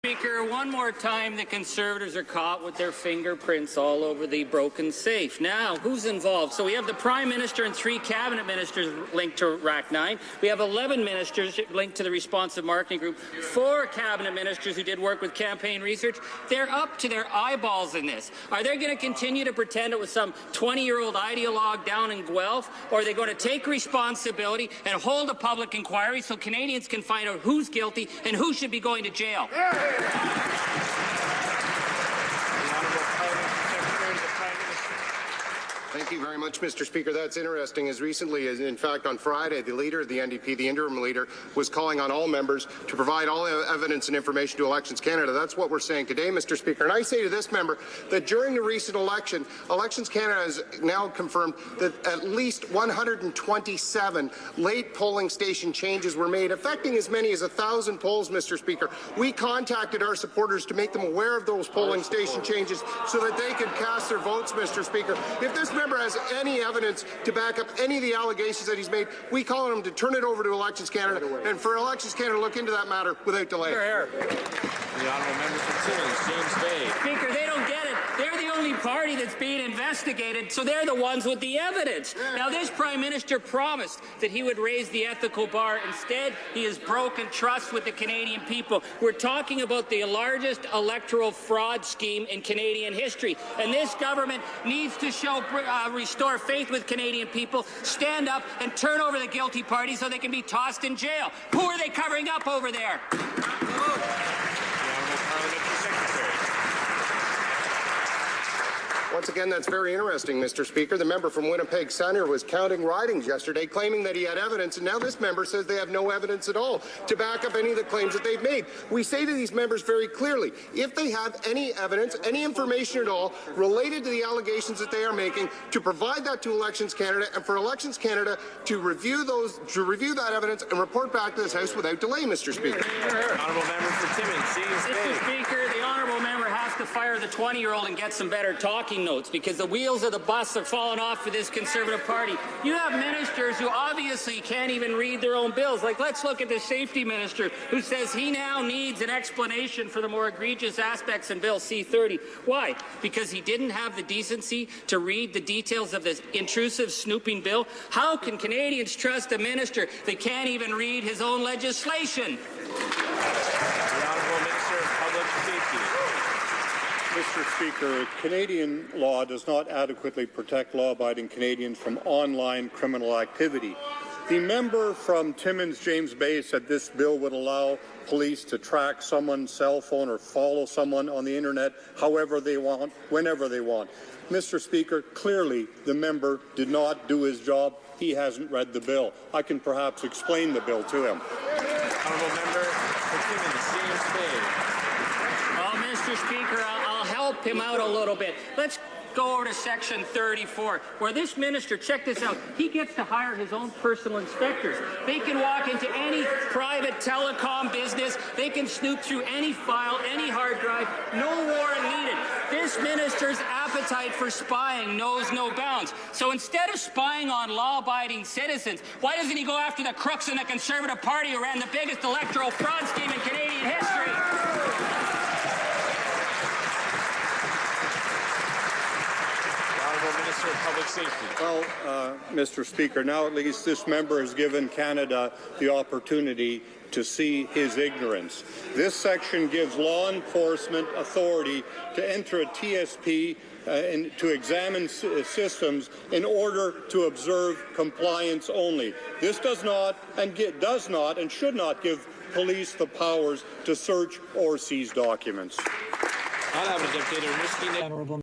Speaker, one more time, the Conservatives are caught with their fingerprints all over the broken safe. Now, who's involved? So we have the Prime Minister and 3 cabinet ministers linked to RAC 9. We have 11 ministers linked to the Responsive Marketing Group, 4 cabinet ministers who did work with campaign research. They're up to their eyeballs in this. Are they going to continue to pretend it was some 20-year-old ideologue down in Guelph, or are they going to take responsibility and hold a public inquiry so Canadians can find out who's guilty and who should be going to jail? Thank you very much, Mr. Speaker. That's interesting. As recently as, in fact, on Friday, the leader of the NDP, the interim leader, was calling on all members to provide all evidence and information to Elections Canada. That's what we're saying today, Mr. Speaker. And I say to this member that during the recent election, Elections Canada has now confirmed that at least 127 late polling station changes were made, affecting as many as 1,000 polls, Mr. Speaker. We contacted our supporters to make them aware of those polling station changes so that they could cast their votes, Mr. Speaker. If this member has any evidence to back up any of the allegations that he's made, we call on him to turn it over to Elections Canada and for Elections Canada to look into that matter without delay. The honourable member for Timmins-James Bay. Speaker, they don't get it. They're the only party that's being investigated, so they're the ones with the evidence. Now, this Prime Minister promised that he would raise the ethical bar. Instead, he has broken trust with the Canadian people. We're talking about the largest electoral fraud scheme in Canadian history, and this government needs to restore faith with Canadian people, stand up and turn over the guilty party so they can be tossed in jail. Who are they covering up over there? Once again, that's very interesting, Mr. Speaker. The member from Winnipeg Centre was counting ridings yesterday, claiming that he had evidence, and now this member says they have no evidence at all to back up any of the claims that they've made. We say to these members very clearly, if they have any evidence, any information at all related to the allegations that they are making, to provide that to Elections Canada, and for Elections Canada to review that evidence and report back to this House without delay, Mr. Speaker. Honourable member for Timmins-James Bay. Mr. Speaker, the honourable member has to fire the 20-year-old and get some better talking notes, because the wheels of the bus are falling off for this Conservative Party. You have ministers who obviously can't even read their own bills. Like, let's look at the Safety Minister, who says he now needs an explanation for the more egregious aspects in Bill C-30. Why? Because he didn't have the decency to read the details of this intrusive, snooping bill? How can Canadians trust a minister that can't even read his own legislation? The honourable Minister of Public Safety. Mr. Speaker, Canadian law does not adequately protect law-abiding Canadians from online criminal activity. The member from Timmins-James Bay said this bill would allow police to track someone's cell phone or follow someone on the internet however they want, whenever they want. Mr. Speaker, clearly the member did not do his job. He hasn't read the bill. I can perhaps explain the bill to him. Honourable member for Timmins-James Bay. Well, Mr. Speaker, I'll help him out a little bit. Let's go over to Section 34, where this minister, check this out, he gets to hire his own personal inspectors. They can walk into any private telecom business. They can snoop through any file, any hard drive. No warrant needed. This minister's appetite for spying knows no bounds. So instead of spying on law-abiding citizens, why doesn't he go after the crooks in the Conservative Party who ran the biggest electoral fraud scheme in Canadian history? Minister of Public Safety. Well, Mr. Speaker, now at least this member has given Canada the opportunity to see his ignorance. This section gives law enforcement authority to enter a TSP and to examine systems in order to observe compliance only. This does not and should not give police the powers to search or seize documents. Honourable